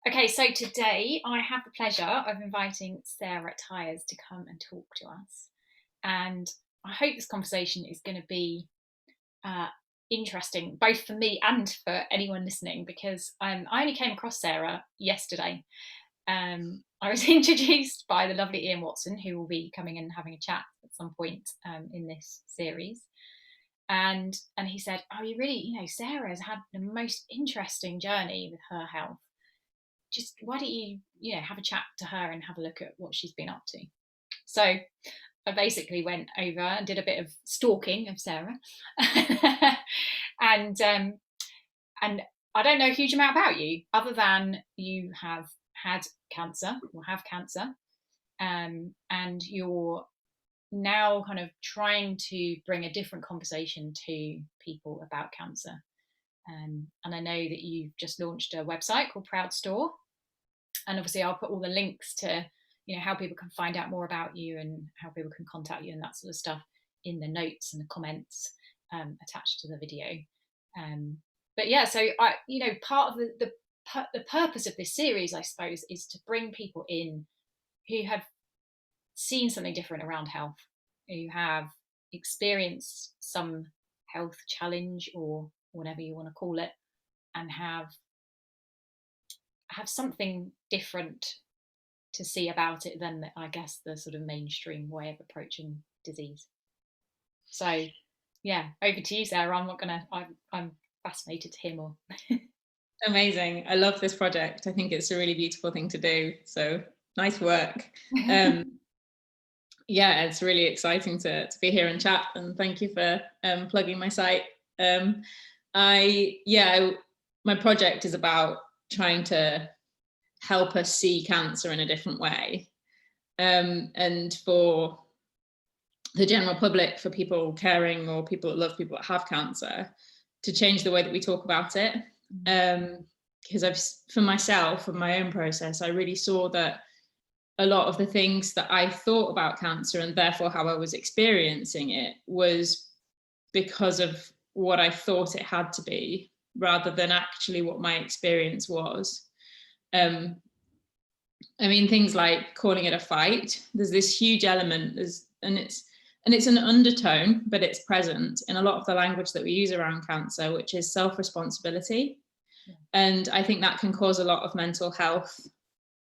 Okay, so today I have the pleasure of inviting Sarah Tyers to come and talk to us. And I hope this conversation is going to be uh, interesting, both for me and for anyone listening, because I only came across Sarah yesterday. I was introduced by the lovely Ian Watson, who will be coming and having a chat at some point in this series. And he said, "Oh, you really, Sarah has had the most interesting journey with her health. Just why don't you have a chat to her and have a look at what she's been up to." So I basically went over and did a bit of stalking of Sarah, and and I don't know a huge amount about you other than you have had cancer or have cancer, and you're now kind of trying to bring a different conversation to people about cancer. And I know that you've just launched a website called Proud Store, and obviously I'll put all the links to how people can find out more about you and how people can contact you and that sort of stuff in the notes and the comments attached to the video. But yeah, so part of the purpose of this series, I suppose, is to bring people in who have seen something different around health, who have experienced some health challenge or whatever you want to call it, and have something different to see about it than, I guess, the sort of mainstream way of approaching disease. So yeah, over to you, Sarah. I'm fascinated to hear more. Amazing. I love this project. I think it's a really beautiful thing to do. So nice work. Yeah, it's really exciting to be here and chat, and thank you for plugging my site. My project is about trying to help us see cancer in a different way, and for the general public, for people caring or people that love people that have cancer, to change the way that we talk about it. Because for myself and my own process, I really saw that a lot of the things that I thought about cancer and therefore how I was experiencing it was because of what I thought it had to be, rather than actually what my experience was. I mean, things like calling it a fight. There's this huge element, and it's an undertone, but it's present in a lot of the language that we use around cancer, which is self-responsibility. Yeah. And I think that can cause a lot of mental health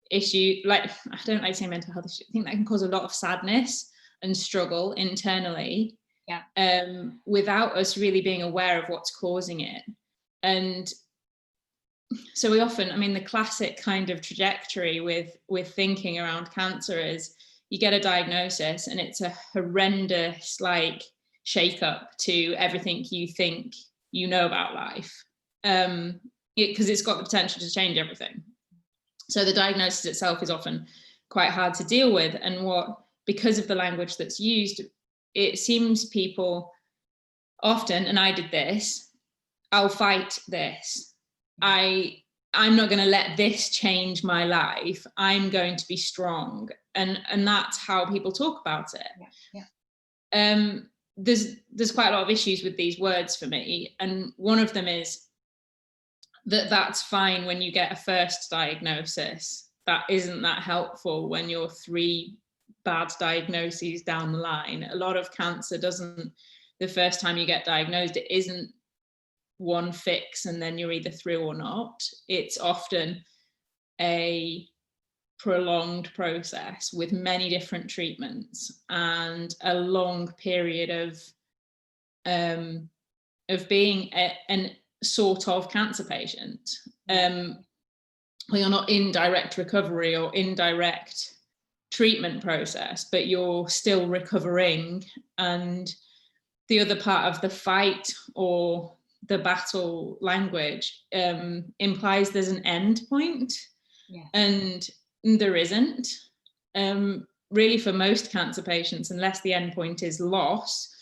issue. Like, I don't like saying mental health issue. I think that can cause a lot of sadness and struggle internally. Yeah. Without us really being aware of what's causing it. And so we often, I mean, the classic kind of trajectory with thinking around cancer is you get a diagnosis and it's a horrendous shake-up to everything you think you know about life, because it's got the potential to change everything. So the diagnosis itself is often quite hard to deal with, and because of the language that's used, it seems people often, and I did this, I'll fight this. I'm not going to let this change my life. I'm going to be strong. And that's how people talk about it. Yeah. There's quite a lot of issues with these words for me. And one of them is that's fine when you get a first diagnosis. That isn't that helpful when you're 3 bad diagnoses down the line. A lot of cancer the first time you get diagnosed, it isn't one fix and then you're either through or not. It's often a prolonged process with many different treatments and a long period of being an sort of cancer patient. Where you're not in direct recovery or indirect treatment process, but you're still recovering. And the other part of the fight or the battle language implies there's an end point. Yeah. And there isn't. Really, for most cancer patients, unless the end point is loss,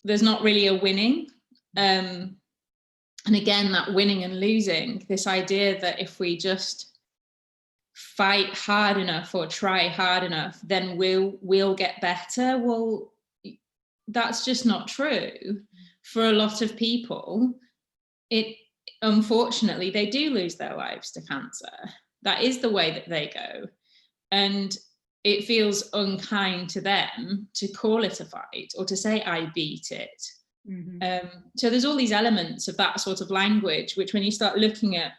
there's not really a winning. And again, that winning and losing, this idea that if we just fight hard enough or try hard enough, then we'll get better. Well, that's just not true. For a lot of people, unfortunately, they do lose their lives to cancer. That is the way that they go. And it feels unkind to them to call it a fight or to say, I beat it. So there's all these elements of that sort of language, which when you start looking at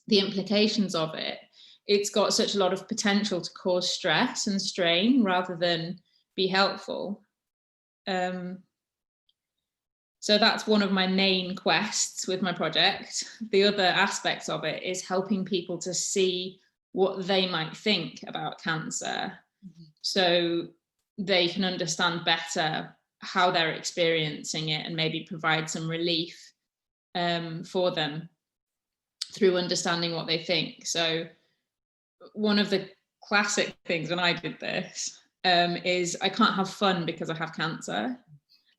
the implications of it, it's got such a lot of potential to cause stress and strain rather than be helpful. So that's one of my main quests with my project. The other aspects of it is helping people to see what they might think about cancer, so they can understand better how they're experiencing it and maybe provide some relief for them through understanding what they think. So one of the classic things when I did this is I can't have fun because I have cancer.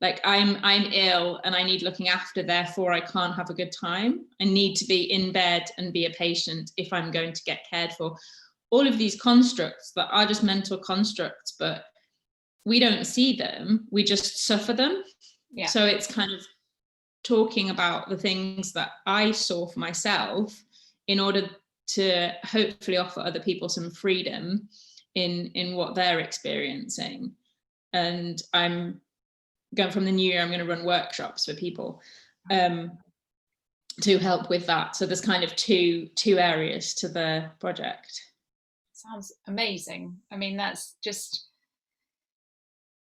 Like I'm ill and I need looking after, therefore I can't have a good time. I need to be in bed and be a patient if I'm going to get cared for. All of these constructs that are just mental constructs, but we don't see them, we just suffer them. Yeah. So it's kind of talking about the things that I saw for myself in order to hopefully offer other people some freedom in what they're experiencing. And I'm going from the new year, I'm going to run workshops for people to help with that. So there's kind of two areas to the project. Sounds amazing. I mean, that's just,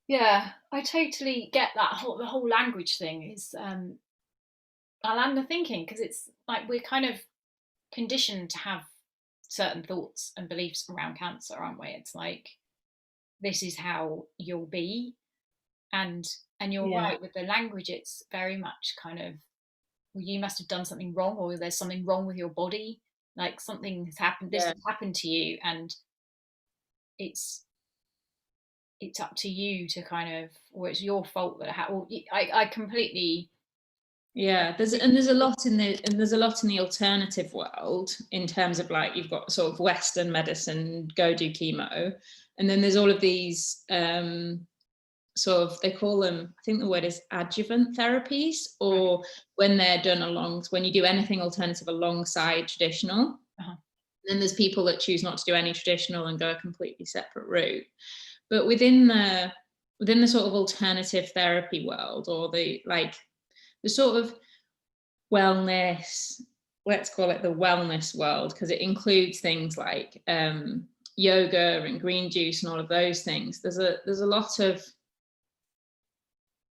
yeah, I totally get that the whole language thing is I land the thinking, because it's like we're kind of conditioned to have certain thoughts and beliefs around cancer, aren't we? It's like, this is how you'll be. And you're right with the language. It's very much kind of, well, you must have done something wrong, or there's something wrong with your body, like something has happened, this has happened to you, and it's up to you to kind of, or it's your fault that I completely. There's a lot in the alternative world in terms of, like, you've got sort of Western medicine, go do chemo, and then there's all of these sort of, they call them, I think the word is adjuvant therapies, or when they're done when you do anything alternative alongside traditional. Then there's people that choose not to do any traditional and go a completely separate route. But within the sort of alternative therapy world, or the sort of wellness, let's call it the wellness world, because it includes things like yoga and green juice and all of those things. There's a lot of,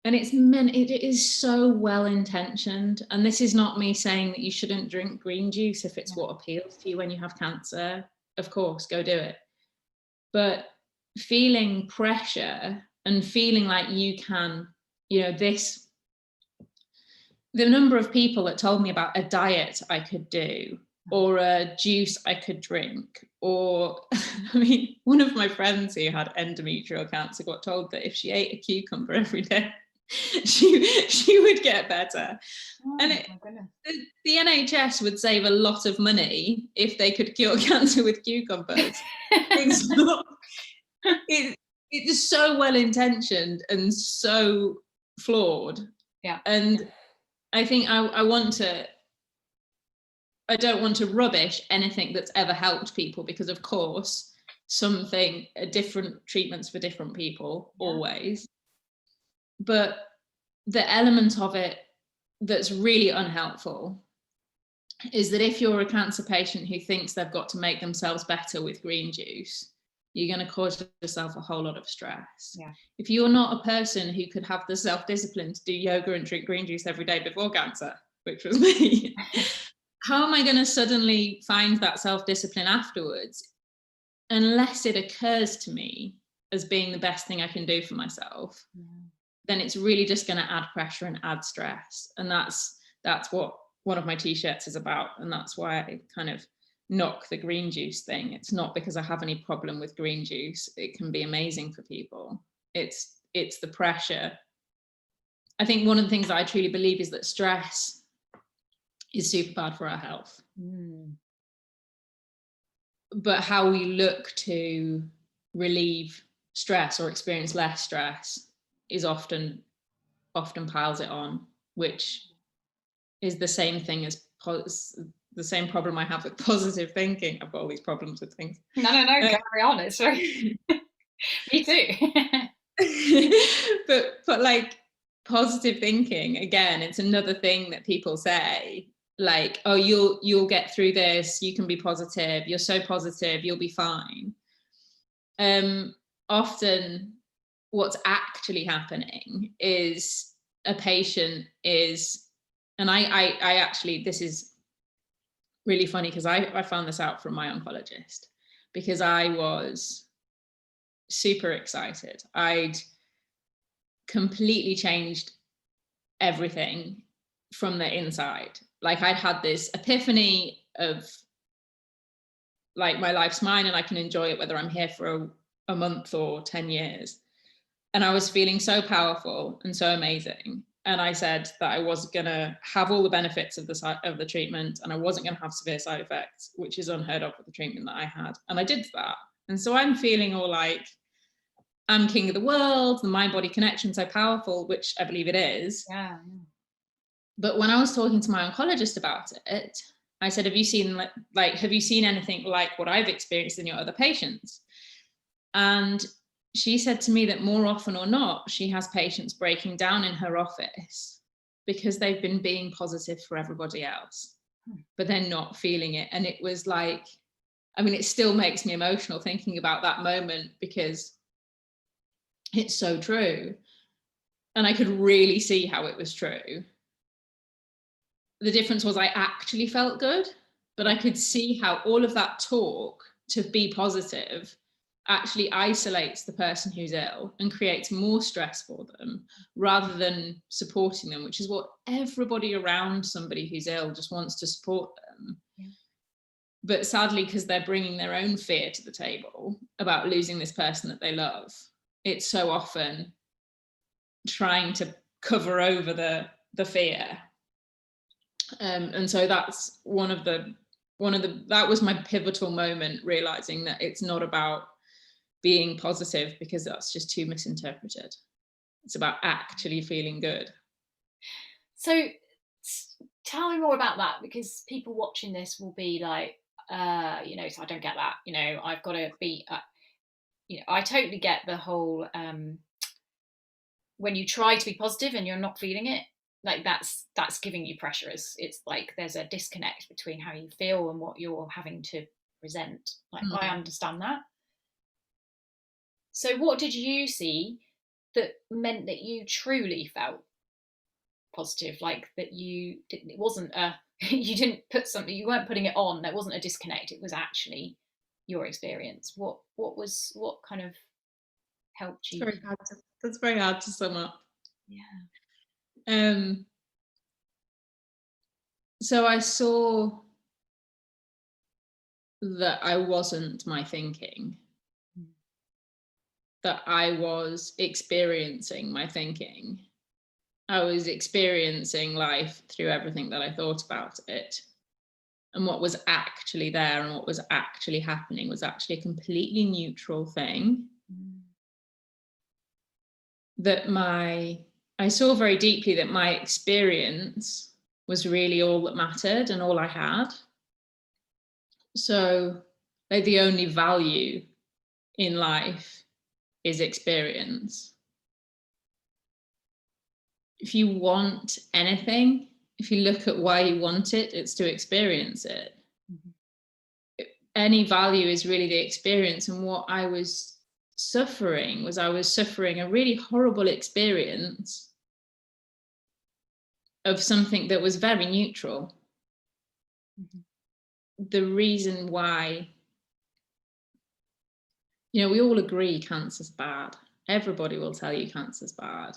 and it is so well intentioned. And this is not me saying that you shouldn't drink green juice if it's what appeals to you when you have cancer. Of course, go do it. But feeling pressure and feeling like you can, the number of people that told me about a diet I could do, or a juice I could drink, or I mean, one of my friends who had endometrial cancer got told that if she ate a cucumber every day, she would get better. And the NHS would save a lot of money if they could cure cancer with cucumbers. It's so well intentioned and so flawed. And I think I don't want to rubbish anything that's ever helped people, because of course different treatments for different people, always. But the element of it that's really unhelpful is that if you're a cancer patient who thinks they've got to make themselves better with green juice, you're going to cause yourself a whole lot of stress. If you're not a person who could have the self-discipline to do yoga and drink green juice every day before cancer, which was me, how am I going to suddenly find that self-discipline afterwards, unless it occurs to me as being the best thing I can do for myself? Then it's really just going to add pressure and add stress. And that's what one of my t-shirts is about. And that's why I kind of knock the green juice thing. It's not because I have any problem with green juice. It can be amazing for people. It's the pressure. I think one of the things that I truly believe is that stress is super bad for our health. But how we look to relieve stress or experience less stress is often piles it on, which is the same thing as the same problem I have with positive thinking. I've got all these problems with things. No, carry on. It's very me too. but like positive thinking, again, it's another thing that people say, like, oh, you'll get through this, you can be positive, you're so positive, you'll be fine. Often what's actually happening is a patient is, and I actually, this is really funny because I found this out from my oncologist, because I was super excited. I'd completely changed everything from the inside. Like, I'd had this epiphany of, like, my life's mine and I can enjoy it whether I'm here for a month or 10 years. And I was feeling so powerful and so amazing. And I said that I was going to have all the benefits of the treatment, and I wasn't going to have severe side effects, which is unheard of with the treatment that I had. And I did that. And so I'm feeling all like I'm king of the world, the mind-body connection so powerful, which I believe it is. Yeah. But when I was talking to my oncologist about it, I said, have you seen anything like what I've experienced in your other patients? And she said to me that more often or not, she has patients breaking down in her office because they've been being positive for everybody else, but they're not feeling it. And it was like, I mean, it still makes me emotional thinking about that moment because it's so true. And I could really see how it was true. The difference was I actually felt good, but I could see how all of that talk to be positive actually isolates the person who's ill and creates more stress for them rather than supporting them, which is what everybody around somebody who's ill just wants to support them. Yeah. But sadly, because they're bringing their own fear to the table about losing this person that they love, it's so often trying to cover over the fear. And so that's that was my pivotal moment, realizing that it's not about being positive, because that's just too misinterpreted. It's about actually feeling good. So tell me more about that, because people watching this will be like, so I don't get that. I've got to be, I totally get the whole, when you try to be positive and you're not feeling it, like that's giving you pressure. It's like there's a disconnect between how you feel and what you're having to present. Like, I understand that. So what did you see that meant that you truly felt positive? Like that it wasn't you didn't put something, you weren't putting it on, there wasn't a disconnect, it was actually your experience. What kind of helped you? That's very hard to sum up. Yeah. So I saw that I wasn't my thinking, that I was experiencing my thinking. I was experiencing life through everything that I thought about it. And what was actually there and what was actually happening was actually a completely neutral thing. That I saw very deeply that my experience was really all that mattered and all I had. So, like, the only value in life is experience. If you want anything, if you look at why you want it, it's to experience it. Any value is really the experience. And what I was suffering was a really horrible experience of something that was very neutral. The reason why, we all agree cancer's bad. Everybody will tell you cancer's bad.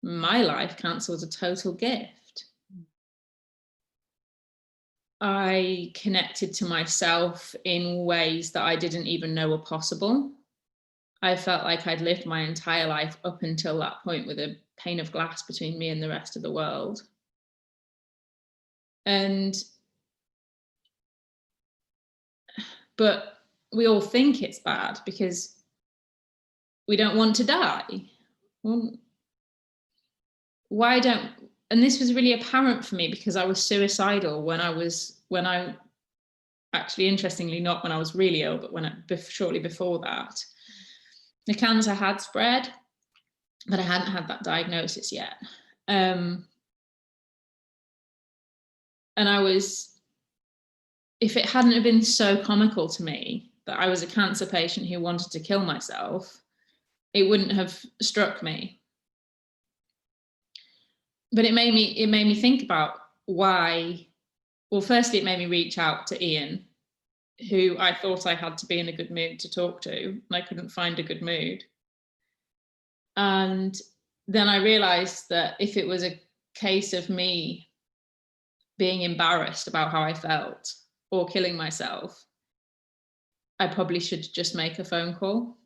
In my life, cancer was a total gift. I connected to myself in ways that I didn't even know were possible. I felt like I'd lived my entire life up until that point with a pane of glass between me and the rest of the world. But we all think it's bad because we don't want to die. Why don't, and this was really apparent for me because I was suicidal when I actually, interestingly, not when I was really ill, but shortly before that. The cancer had spread, but I hadn't had that diagnosis yet. And if it hadn't have been so comical to me that I was a cancer patient who wanted to kill myself, it wouldn't have struck me. But it made me think about why. Well, firstly, it made me reach out to Ian, who I thought I had to be in a good mood to talk to, and I couldn't find a good mood. And then I realized that if it was a case of me being embarrassed about how I felt or killing myself, I probably should just make a phone call.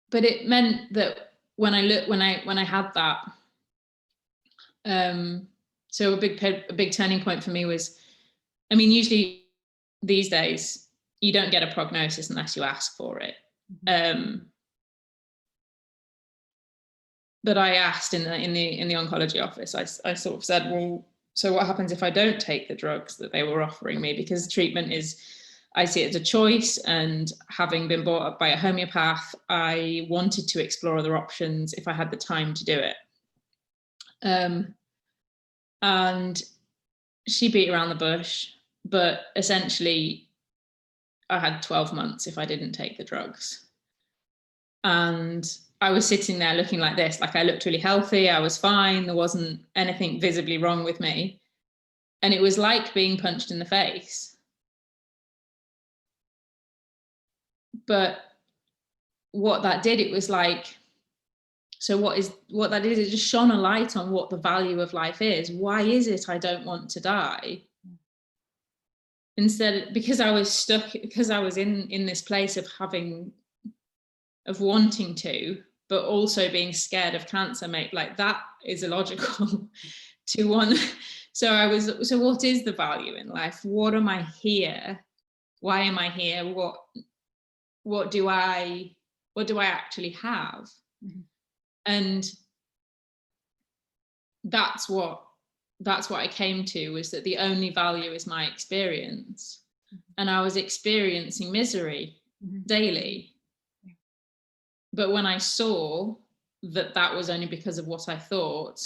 But it meant that when I had that, so a big turning point for me was, I mean, usually these days you don't get a prognosis unless you ask for it. But I asked in the oncology office. I sort of said, well, so what happens if I don't take the drugs that they were offering me? Because treatment is, I see it as a choice, and having been brought up by a homeopath, I wanted to explore other options if I had the time to do it. And she beat around the bush, but essentially I had 12 months if I didn't take the drugs. And I was sitting there looking like this, like I looked really healthy, I was fine, there wasn't anything visibly wrong with me. And it was like being punched in the face. But what that did, it was like, so what that did, it just shone a light on what the value of life is. Why is it I don't want to die? Instead, because I was stuck, because I was in this place of wanting to, but also being scared of cancer, like that is illogical to one. So what is the value in life? What am I here? Why am I here? What do I actually have? Mm-hmm. And that's what I came to, was that the only value is my experience. Mm-hmm. And I was experiencing misery daily. Yeah. But when I saw that was only because of what I thought,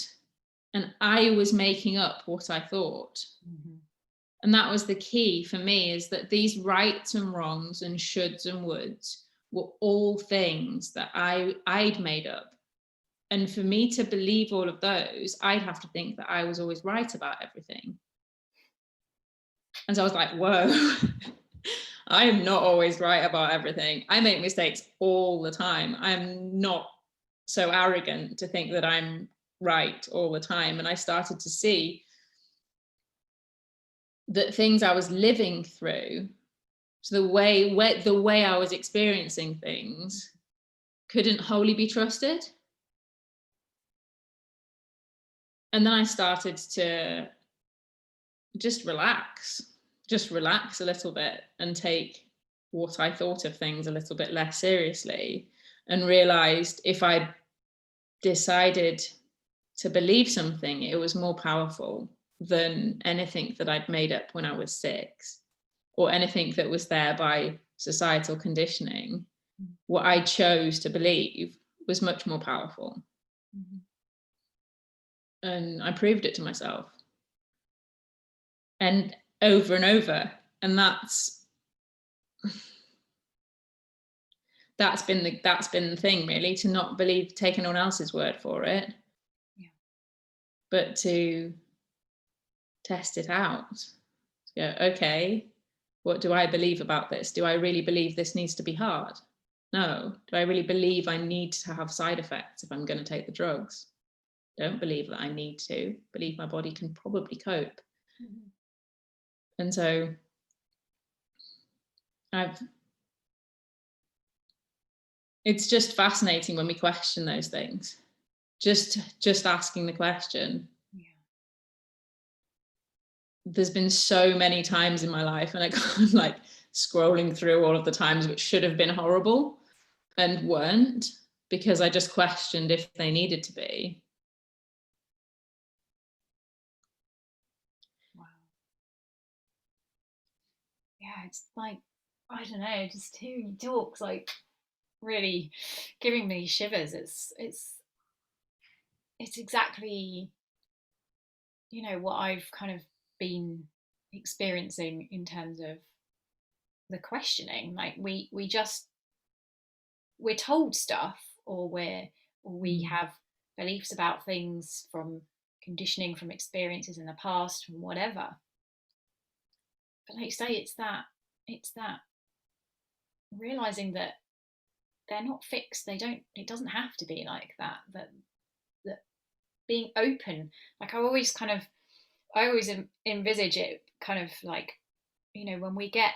and I was making up what I thought. Mm-hmm. And that was the key for me, is that these rights and wrongs and shoulds and woulds were all things that I'd made up. And for me to believe all of those, I'd have to think that I was always right about everything. And so I was like, whoa, I am not always right about everything. I make mistakes all the time. I'm not so arrogant to think that I'm right all the time. And I started to see that things I was living through, so the way I was experiencing things, couldn't wholly be trusted. And then I started to just relax a little bit and take what I thought of things a little bit less seriously, and realized if I decided to believe something, it was more powerful than anything that I'd made up when I was 6, or anything that was there by societal conditioning. What I chose to believe was much more powerful. Mm-hmm. And I proved it to myself, and over and over. And that's been the thing, really, to not take anyone else's word for it. Yeah. But to test it out. Go, okay, what do I believe about this? Do I really believe this needs to be hard? No. Do I really believe I need to have side effects if I'm going to take the drugs? Don't believe that I need to. Believe my body can probably cope. Mm-hmm. And so it's just fascinating when we question those things. Just asking the question. Yeah. There's been so many times in my life, and I kind of like scrolling through all of the times which should have been horrible and weren't, because I just questioned if they needed to be. it's like, I don't know, just hearing you talk's like really giving me shivers. It's exactly, what I've kind of been experiencing in terms of the questioning. Like we're told stuff, or we have beliefs about things from conditioning, from experiences in the past, from whatever. But like you say, it's that realizing that they're not fixed. It doesn't have to be like that. That being open, like I always envisage it kind of like, when we get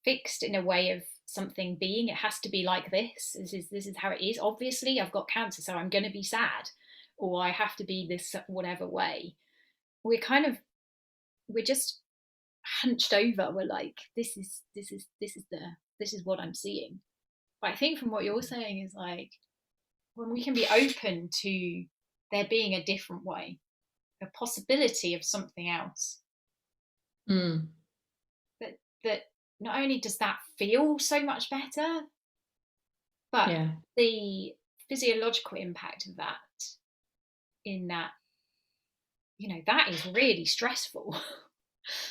fixed in a way of something being, it has to be like this is how it is. Obviously I've got cancer, so I'm going to be sad, or I have to be this whatever way. We're just hunched over. We're like, this is what I'm seeing. But I think from what you're saying is like, when we can be open to there being a different way, a possibility of something else, that not only does that feel so much better, but the physiological impact of that, in that, that is really stressful.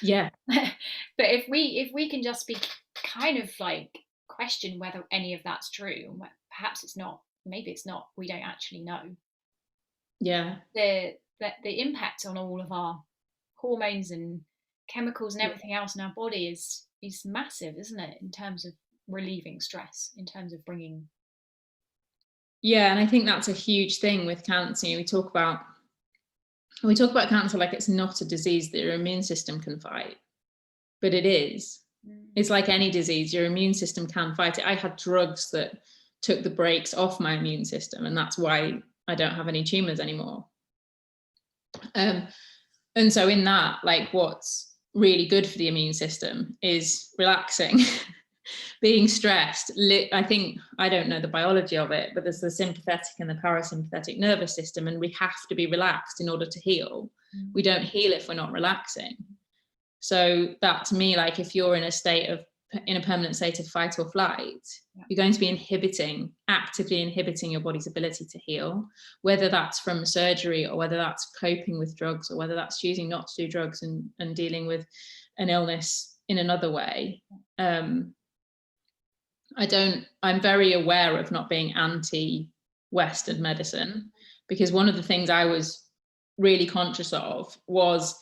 Yeah. But if we can just be kind of like question whether any of that's true, perhaps it's not, maybe it's not, we don't actually know. Yeah. The impact on all of our hormones and chemicals and everything else in our body is massive, isn't it, in terms of relieving stress, in terms of bringing. Yeah, and I think that's a huge thing with cancer. We talk about cancer like it's not a disease that your immune system can fight, but it is. It's like any disease, your immune system can fight it. I had drugs that took the brakes off my immune system, and that's why I don't have any tumors anymore. And so in that, like, what's really good for the immune system is relaxing. Being stressed, I don't know the biology of it, but there's the sympathetic and the parasympathetic nervous system, and we have to be relaxed in order to heal. We don't heal if we're not relaxing. So that, to me, like, if you're in a permanent state of fight or flight, you're going to be actively inhibiting your body's ability to heal, whether that's from surgery, or whether that's coping with drugs, or whether that's choosing not to do drugs and dealing with an illness in another way. I'm very aware of not being anti-Western medicine, because one of the things I was really conscious of was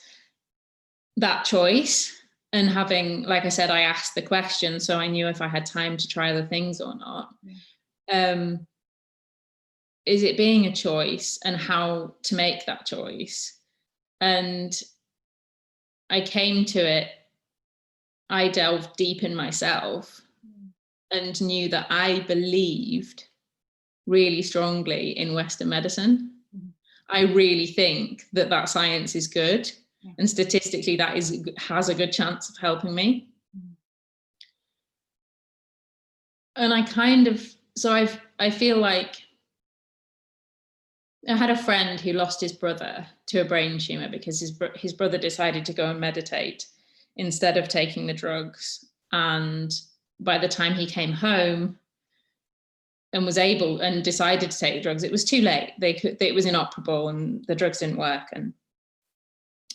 that choice, and having, like I said, I asked the question, so I knew if I had time to try other things or not. Is it being a choice, and how to make that choice? And I came to it, I delved deep in myself and knew that I believed really strongly in Western medicine. I really think that science is good, and statistically that has a good chance of helping me. And I feel like I had a friend who lost his brother to a brain tumor because his brother decided to go and meditate instead of taking the drugs. And by the time he came home and was able and decided to take the drugs, it was too late. It was inoperable and the drugs didn't work. And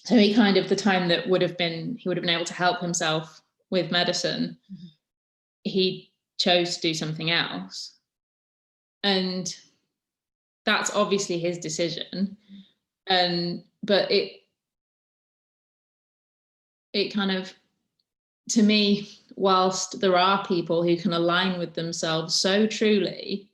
so he the time that he would have been able to help himself with medicine, he chose to do something else. And that's obviously his decision. But it kind of, to me, whilst there are people who can align with themselves so truly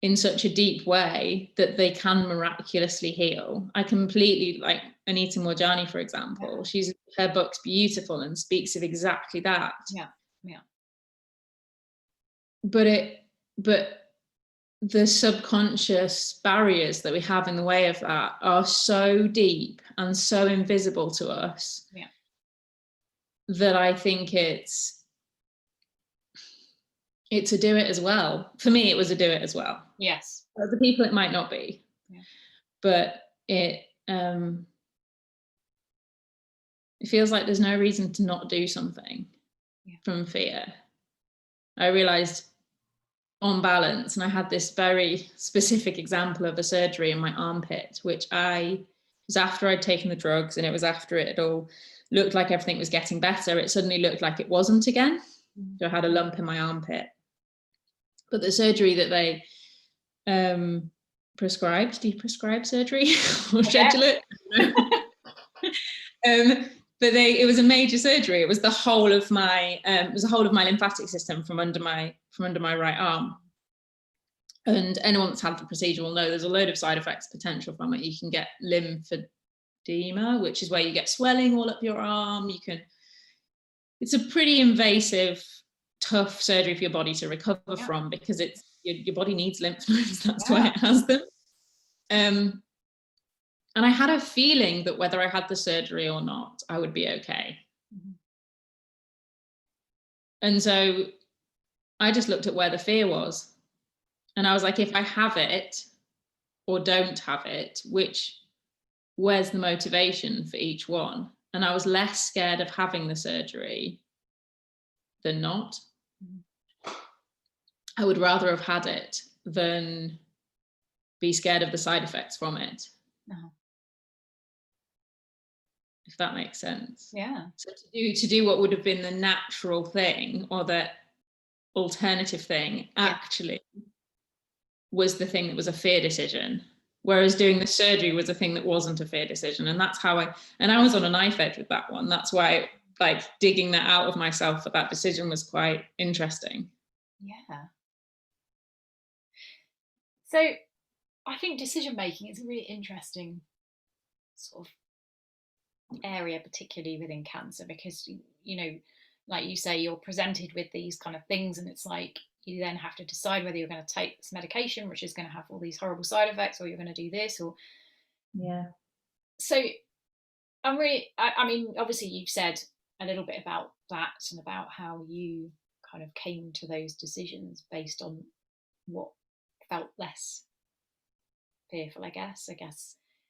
in such a deep way that they can miraculously heal. I completely, like Anita Morjani, for example, her book's beautiful and speaks of exactly that. But the subconscious barriers that we have in the way of that are so deep and so invisible to us that I think it's a do it as well. For me, it was a do it as well. Yes. Other people, it might not be. But it feels like there's no reason to not do something. from fear. I realized on balance, and I had this very specific example of a surgery in my armpit, which was after I'd taken the drugs, and it was after it all looked like everything was getting better. It suddenly looked like it wasn't again. So I had a lump in my armpit. But the surgery that they prescribed, do you prescribe surgery or schedule it? But it was a major surgery. It was the whole of my lymphatic system from under my right arm. And anyone that's had the procedure will know there's a load of side effects potential from it. You can get lymphedema, which is where you get swelling all up your arm. It's a pretty invasive, tough surgery for your body to recover from, because it's your body needs lymph nodes. That's why it has them. And I had a feeling that whether I had the surgery or not, I would be okay. And so I just looked at where the fear was. And I was like, if I have it or don't have it, where's the motivation for each one? And I was less scared of having the surgery than not. I would rather have had it than be scared of the side effects from it. If that makes sense. Yeah. So to do what would have been the natural thing, or the alternative thing, actually was the thing that was a fear decision. Whereas doing the surgery was a thing that wasn't a fear decision. And that's how I was on a knife edge with that one. That's why digging that out of myself for that decision was quite interesting. Yeah. So I think decision making is a really interesting sort of area, particularly within cancer, because like you say, you're presented with these kind of things, and it's like you then have to decide whether you're going to take this medication, which is going to have all these horrible side effects, or you're going to do this, or so I'm really I mean, obviously you've said a little bit about that and about how you kind of came to those decisions based on what felt less fearful, I guess.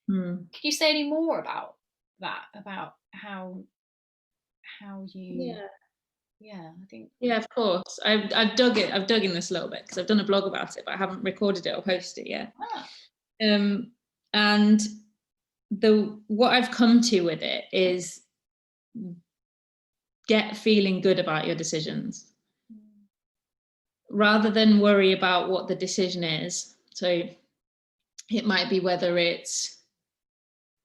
Could you say any more about that, about how you I think of course. I've dug in this a little bit because I've done a blog about it, but I haven't recorded it or posted it yet. And what I've come to with it is get feeling good about your decisions rather than worry about what the decision is. So it might be whether it's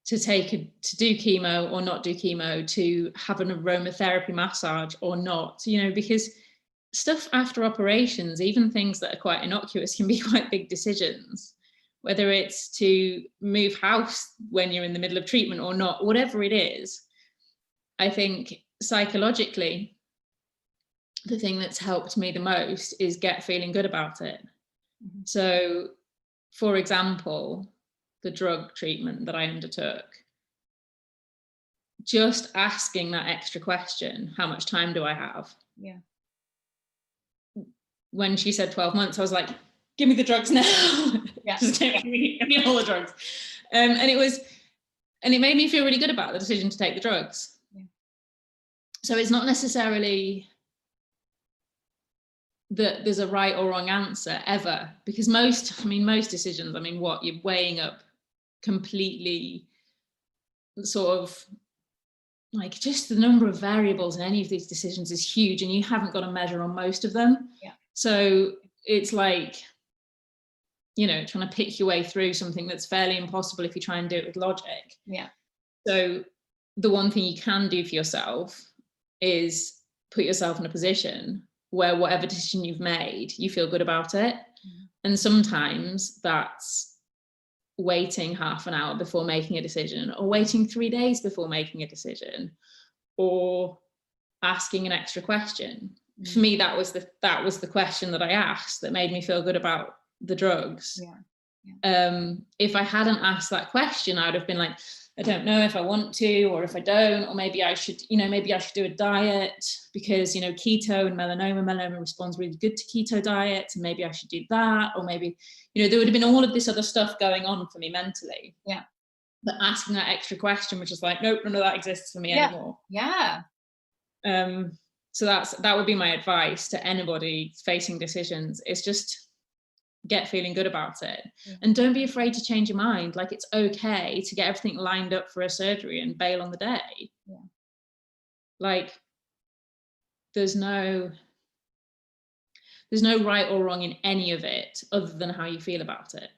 to do chemo or not do chemo, to have an aromatherapy massage or not, because stuff after operations, even things that are quite innocuous, can be quite big decisions, whether it's to move house when you're in the middle of treatment or not, whatever it is. I think psychologically, the thing that's helped me the most is get feeling good about it. So, for example, the drug treatment that I undertook, just asking that extra question, how much time do I have? When she said 12 months, I was like, give me the drugs now. Just give me all the drugs. And it made me feel really good about the decision to take the drugs. So it's not necessarily that there's a right or wrong answer ever, because most decisions, what you're weighing up completely, sort of like, just the number of variables in any of these decisions is huge, and you haven't got a measure on most of them. So it's like, trying to pick your way through something that's fairly impossible if you try and do it with logic. So the one thing you can do for yourself is put yourself in a position where whatever decision you've made, you feel good about it. And sometimes that's waiting half an hour before making a decision, or waiting 3 days before making a decision, or asking an extra question. For me, that was the question that I asked that made me feel good about the drugs. If I hadn't asked that question, I would have been like, I don't know if I want to, or if I don't, or maybe I should do a diet, because keto and melanoma responds really good to keto diets, and maybe I should do that, or maybe there would have been all of this other stuff going on for me mentally. But asking that extra question, which is like, nope, none of that exists for me anymore. that would be my advice to anybody facing decisions, is just get feeling good about it. And don't be afraid to change your mind. Like, it's okay to get everything lined up for a surgery and bail on the day. Like, there's no right or wrong in any of it other than how you feel about it.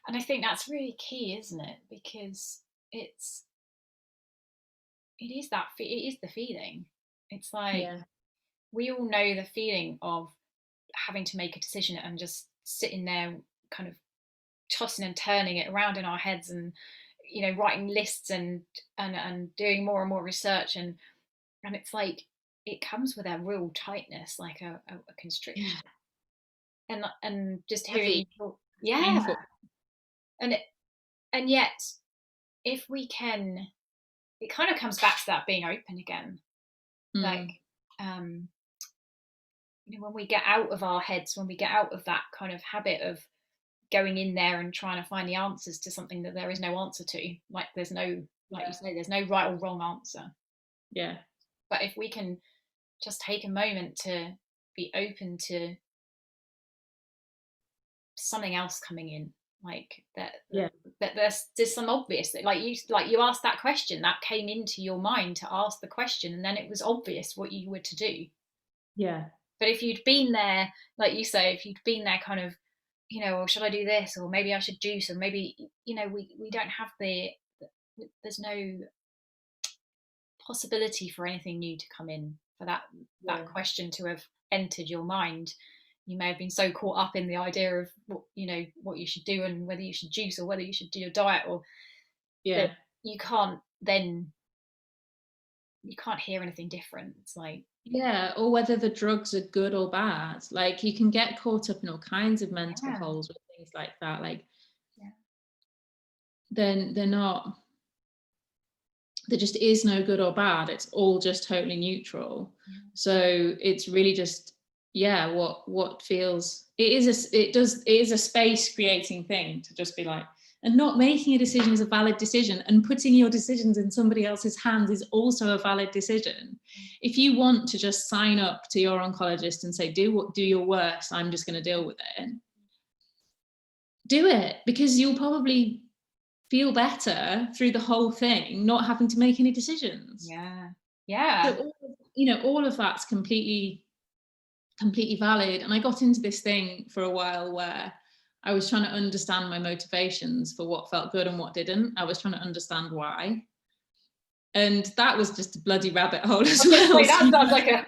And I think that's really key, isn't it? Because it is the feeling. It's like, we all know the feeling of having to make a decision and just sitting there kind of tossing and turning it around in our heads, and writing lists and doing more and more research, and it's like, it comes with a real tightness, like a constriction, and just hearing you talk, painful. and yet, if we can, it kind of comes back to that being open again. Like, when we get out of our heads, when we get out of that kind of habit of going in there and trying to find the answers to something that there is no answer to, like, there's no, like you say, there's no right or wrong answer. But if we can just take a moment to be open to something else coming in, like that there's some obvious, like you asked that question, that came into your mind to ask the question, and then it was obvious what you were to do. But if you'd been there, like you say, if you'd been there kind of, or should I do this, or maybe I should juice, or maybe, we don't have there's no possibility for anything new to come in, for that question to have entered your mind. You may have been so caught up in the idea of what you should do, and whether you should juice or whether you should do your diet, or that you can't hear anything different. It's like, or whether the drugs are good or bad. Like, you can get caught up in all kinds of mental holes with things like that. Like, then they're not, there just is no good or bad. It's all just totally neutral. So it's really just, what feels, it is a space creating thing to just be like, and not making a decision is a valid decision, and putting your decisions in somebody else's hands is also a valid decision. If you want to just sign up to your oncologist and say, do your worst, I'm just going to deal with it, do it, because you'll probably feel better through the whole thing, not having to make any decisions. So all of that's completely valid. And I got into this thing for a while where I was trying to understand my motivations for what felt good and what didn't. I was trying to understand why. And that was just a bloody rabbit hole as well. That sounds like a...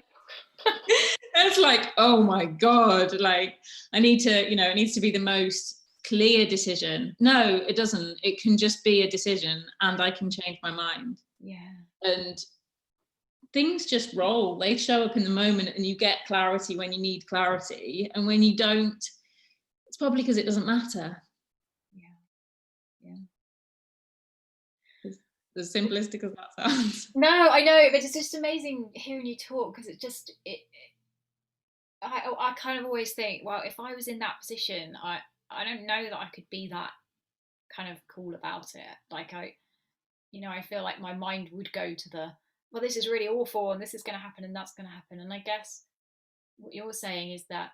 It's like, oh my God, like, I need to, it needs to be the most clear decision. No, it doesn't. It can just be a decision, and I can change my mind. And things just roll. They show up in the moment, and you get clarity when you need clarity. And when you don't, it's probably because it doesn't matter. It's as simplistic as that sounds. No, I know, but it's just amazing hearing you talk, because I kind of always think, well, if I was in that position, I don't know that I could be that kind of cool about it. Like, I feel like my mind would go to well, this is really awful, and this is going to happen, and that's going to happen. And I guess what you're saying is that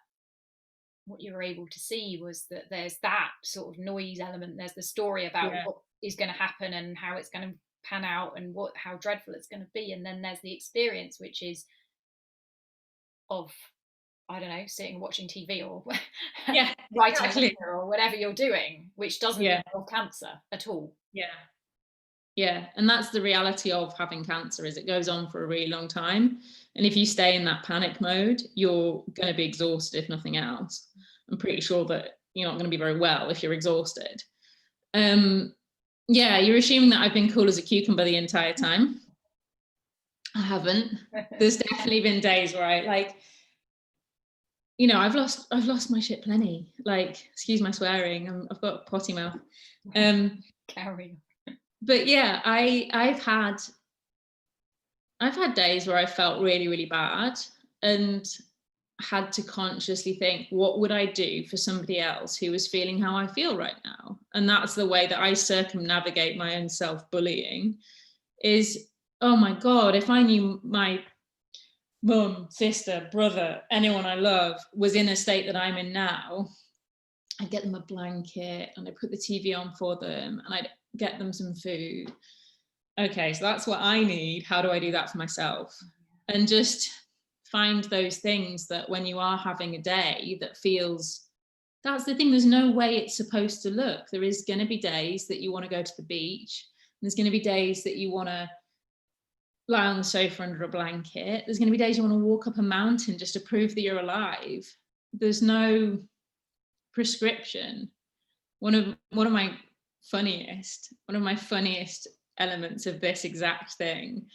what you were able to see was that there's that sort of noise element. There's the story about what is going to happen and how it's going to pan out, and how dreadful it's going to be. And then there's the experience, which is of, I don't know, sitting and watching TV, or writing a paper, or whatever you're doing, which doesn't involve cancer at all. And that's the reality of having cancer, is it goes on for a really long time. And if you stay in that panic mode, you're going to be exhausted, if nothing else. I'm pretty sure that you're not going to be very well if you're exhausted. You're assuming that I've been cool as a cucumber the entire time. I haven't. There's definitely been days where I've lost my shit plenty. Like, excuse my swearing, I've got a potty mouth. Carry. But I've had days where I felt really, really bad, and had to consciously think, what would I do for somebody else who was feeling how I feel right now? And that's the way that I circumnavigate my own self-bullying, is oh my God, if I knew my mum, sister, brother, anyone I love was in a state that I'm in now, I'd get them a blanket and I'd put the TV on for them and I'd get them some food. Okay, so that's what I need. How do I do that for myself? And just find those things that when you are having a day that feels, that's the thing, there's no way it's supposed to look. There is going to be days that you want to go to the beach. There's going to be days that you want to lie on the sofa under a blanket. There's going to be days you want to walk up a mountain just to prove that you're alive. There's no prescription. One of my funniest elements of this exact thing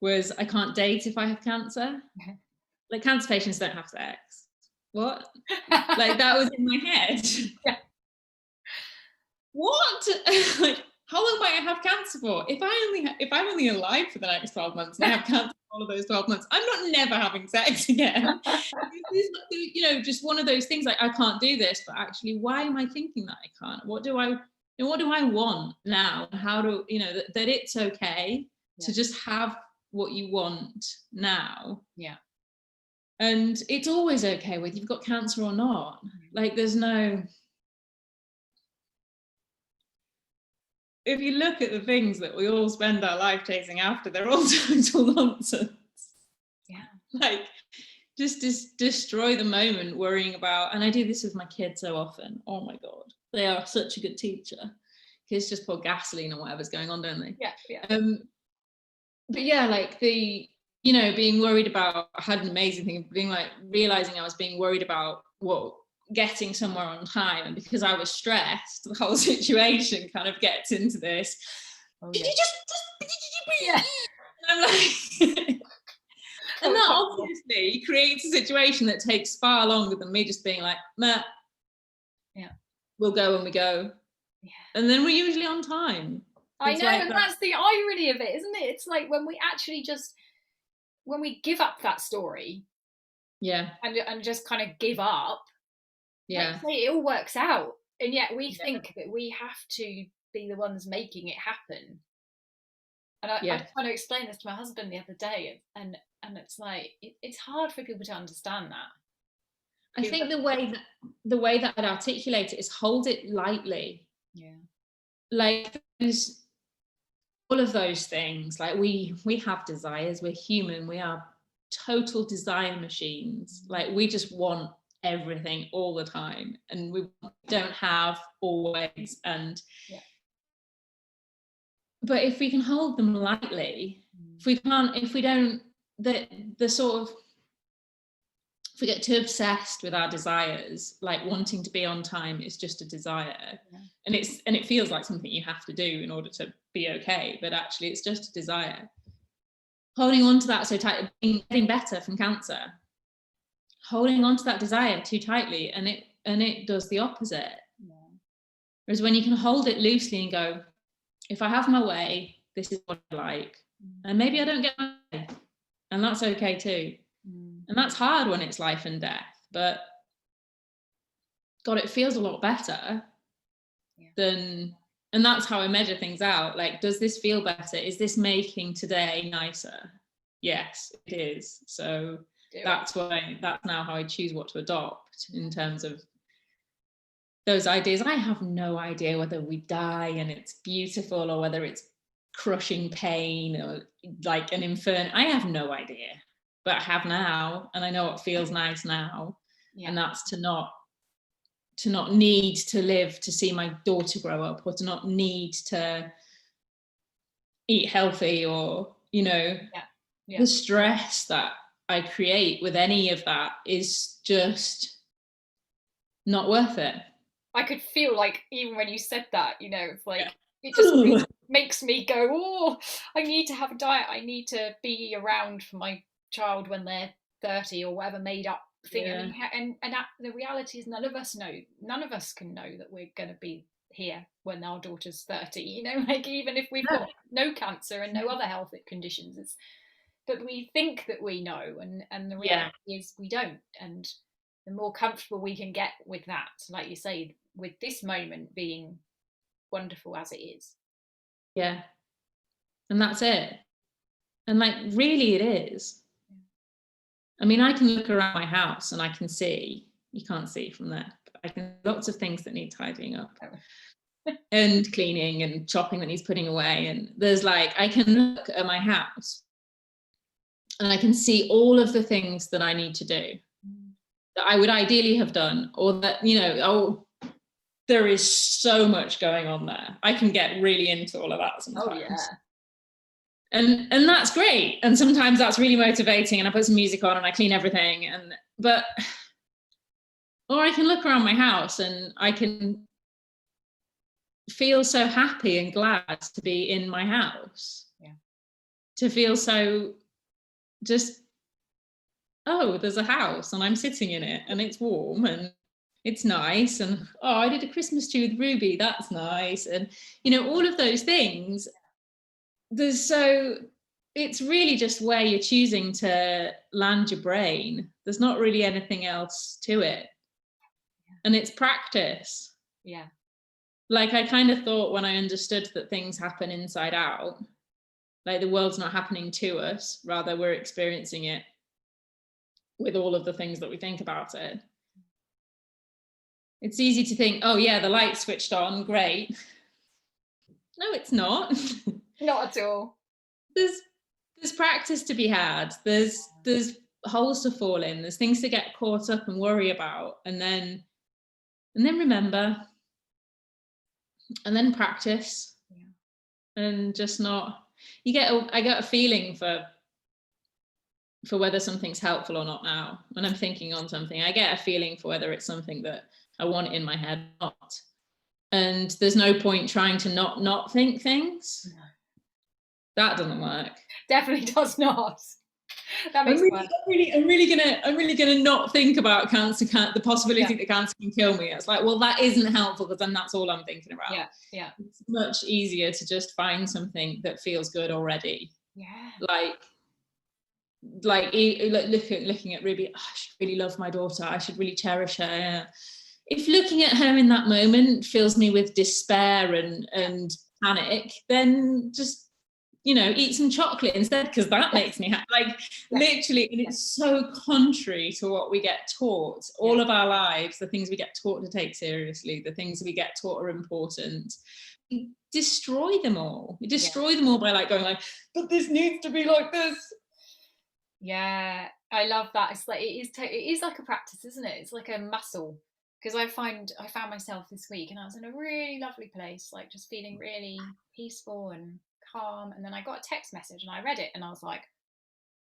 was I can't date if I have cancer. Like, cancer patients don't have sex. What? Like, that was in my head. Yeah. What? Like, how long might I have cancer for? If I'm only alive for the next 12 months and I have cancer for all of those 12 months, I'm not never having sex again. You know, just one of those things, like, I can't do this, but actually, why am I thinking that I can't? What do I want now? How do, you know, that it's okay to just have what you want now. Yeah. And it's always okay whether you've got cancer or not. Like, there's no, if you look at the things that we all spend our life chasing after, they're all total nonsense. Yeah. Like, just destroy the moment worrying about, and I do this with my kids so often. Oh my God, they are such a good teacher. Kids just pour gasoline on whatever's going on, don't they? Yeah, yeah. But yeah, like being worried about, I had an amazing thing of being like, realizing I was being worried about getting somewhere on time, and because I was stressed, the whole situation kind of gets into this. Oh, Did yeah. you just Yeah. I'm like, and that obviously creates a situation that takes far longer than me just being like, meh, yeah, we'll go when we go. Yeah. And then we're usually on time. I know, and that's the irony of it, isn't it? It's like when we actually when we give up that story, and just kind of give up, like say, it all works out, and yet we think that we have to be the ones making it happen. And I was trying to explain this to my husband the other day, and it's like it's hard for people to understand that. I think the way that I'd articulate it is hold it lightly. Yeah. Like, there's all of those things. Like, we have desires. We're human. We are total desire machines. Like, we just want everything all the time, and we don't have always. And but if we can hold them lightly, if we don't, the sort of, if we get too obsessed with our desires, like wanting to be on time is just a desire, and it feels like something you have to do in order to be okay, but actually it's just a desire. Holding on to that so tight, getting better from cancer, holding on to that desire too tightly, and it does the opposite. Whereas when you can hold it loosely and go, if I have my way, this is what I like, and maybe I don't get my way, and that's okay too. And that's hard when it's life and death, but God, it feels a lot better than, and that's how I measure things out. Like, does this feel better? Is this making today nicer? Yes, it is. So that's now how I choose what to adopt in terms of those ideas. I have no idea whether we die and it's beautiful or whether it's crushing pain or like an inferno. I have no idea. But I have now, and I know what feels nice now, and that's to not need to live to see my daughter grow up, or to not need to eat healthy, or the stress that I create with any of that is just not worth it. I could feel like, even when you said that, it's like it just makes me go, oh, I need to have a diet. I need to be around for my child when they're 30 or whatever made up thing. And the reality is none of us can know that we're going to be here when our daughter's 30, like, even if we've got no cancer and no other health conditions, but we think that we know, and the reality is we don't. And the more comfortable we can get with that, like you say, with this moment being wonderful as it is, and that's it. And like, really it is. I mean, I can look around my house and I can see, you can't see from there, but I can lots of things that need tidying up and cleaning and chopping that needs putting away. And there's like, I can look at my house and I can see all of the things that I need to do that I would ideally have done, or that, you know, oh, there is so much going on there. I can get really into all of that sometimes. Oh yeah. And that's great. And sometimes that's really motivating, and I put some music on and I clean everything. Or I can look around my house and I can feel so happy and glad to be in my house. Yeah. To feel so just, oh, there's a house and I'm sitting in it and it's warm and it's nice. And oh, I did a Christmas tree with Ruby. That's nice. And, you know, all of those things. It's really just where you're choosing to land your brain. There's not really anything else to it. And it's practice. Yeah. Like, I kind of thought when I understood that things happen inside out, like the world's not happening to us, rather we're experiencing it with all of the things that we think about it. It's easy to think, oh yeah, the light switched on, great. No, it's not. Not at all. There's practice to be had. There's holes to fall in. There's things to get caught up and worry about, and then remember, and then practice, and just not. I get a feeling for whether something's helpful or not now. When I'm thinking on something, I get a feeling for whether it's something that I want in my head or not. And there's no point trying to not think things. No. That doesn't work. Definitely does not. That makes I'm really gonna not think about cancer, the possibility that cancer can kill me. It's like, well, that isn't helpful, because then that's all I'm thinking about. Yeah. It's much easier to just find something that feels good already. Yeah. Looking at Ruby, oh, I should really love my daughter. I should really cherish her. If looking at her in that moment fills me with despair and panic, then just, you know, eat some chocolate instead, because that makes me happy. Literally, and it's so contrary to what we get taught all of our lives. The things we get taught to take seriously, the things we get taught are important. We destroy them all. We destroy them all by going but this needs to be like this. Yeah, I love that. It's like it is like a practice, isn't it? It's like a muscle. Because I found myself this week, and I was in a really lovely place, like just feeling really peaceful and calm. And then I got a text message and I read it, and I was like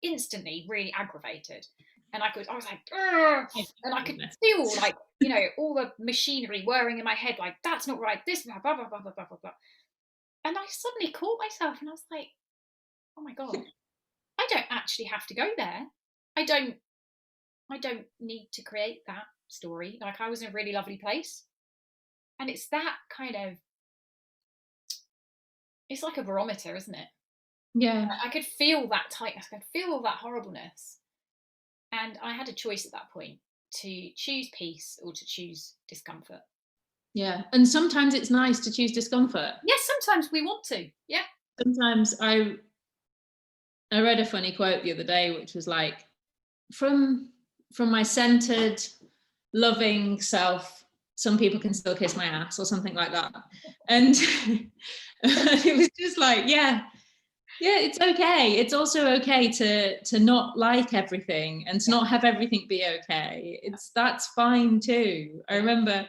instantly really aggravated. And I was like, ugh! And I could feel like, you know, all the machinery whirring in my head, like, that's not right, this, blah, blah, blah, blah, blah, blah, blah. And I suddenly caught myself and I was like, oh my God, I don't actually have to go there. I don't need to create that story. Like, I was in a really lovely place. And it's that kind of, it's like a barometer, isn't it? Yeah. I could feel that tightness. I could feel all that horribleness. And I had a choice at that point to choose peace or to choose discomfort. Yeah. And sometimes it's nice to choose discomfort. Yes, sometimes we want to. Yeah. Sometimes I read a funny quote the other day, which was like, from my centered, loving self, some people can still kiss my ass, or something like that. And it was just like, yeah, it's okay. It's also okay to not like everything and to not have everything be okay. That's fine too. I remember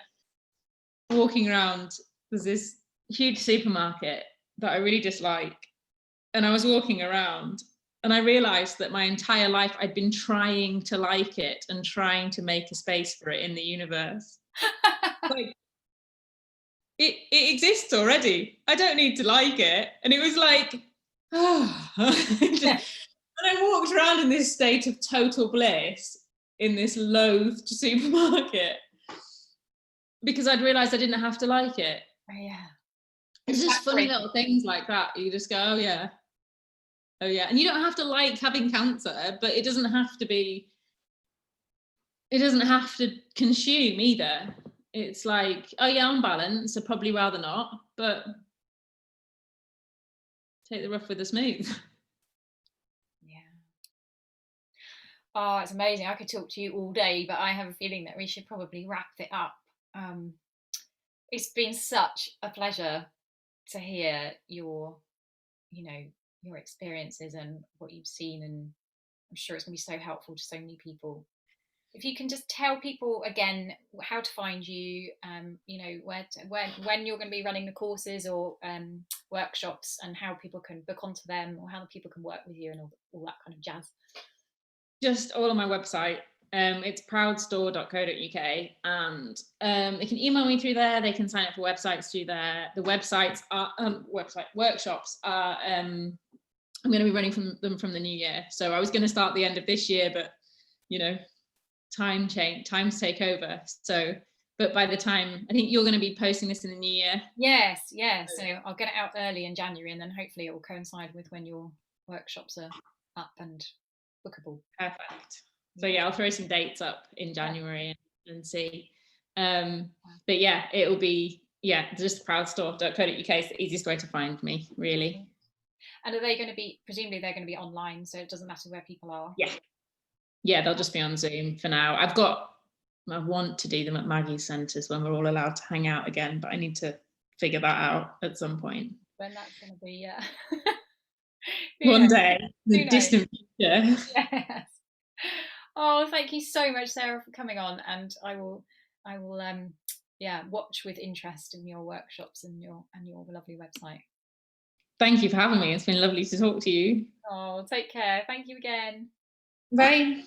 walking around, there's this huge supermarket that I really dislike, and I was walking around and I realized that my entire life I'd been trying to like it and trying to make a space for it in the universe. Like, it exists already. I don't need to like it. And it was like, oh. And I walked around in this state of total bliss in this loathed supermarket because I'd realized I didn't have to like it. Oh, yeah. It's just funny little things like that. You just go, oh yeah. And you don't have to like having cancer, but it doesn't have to consume either. It's like, oh yeah, on balance, I'd probably rather not, but take the rough with the smooth. Oh, it's amazing. I could talk to you all day, but I have a feeling that we should probably wrap it up. Um, it's been such a pleasure to hear your, you know, your experiences and what you've seen, and I'm sure it's going to be so helpful to so many people. If you can just tell people again how to find you, you know, when you're going to be running the courses or workshops, and how people can book onto them, or how people can work with you, and all that kind of jazz. Just all on my website. It's proudstore.co.uk, and they can email me through there. They can sign up for websites through there. The websites are workshops are I'm going to be running them from the new year. So I was going to start the end of this year, but you know, times take over. So, but by the time, I think you're going to be posting this in the new year. Yes. So I'll get it out early in January, and then hopefully it will coincide with when your workshops are up and bookable. Perfect. So yeah, I'll throw some dates up in January and see. But yeah, it will be just proudstore.co.uk is the easiest way to find me, really. And are they going to be, presumably they're going to be online, so it doesn't matter where people are? Yeah, they'll just be on Zoom for now. I want to do them at Maggie's centres when we're all allowed to hang out again, but I need to figure that out at some point. When that's going to be, one day, the distant future. Yes. Oh, thank you so much, Sarah, for coming on, and I will watch with interest in your workshops and your lovely website. Thank you for having me. It's been lovely to talk to you. Oh, take care. Thank you again. Bye.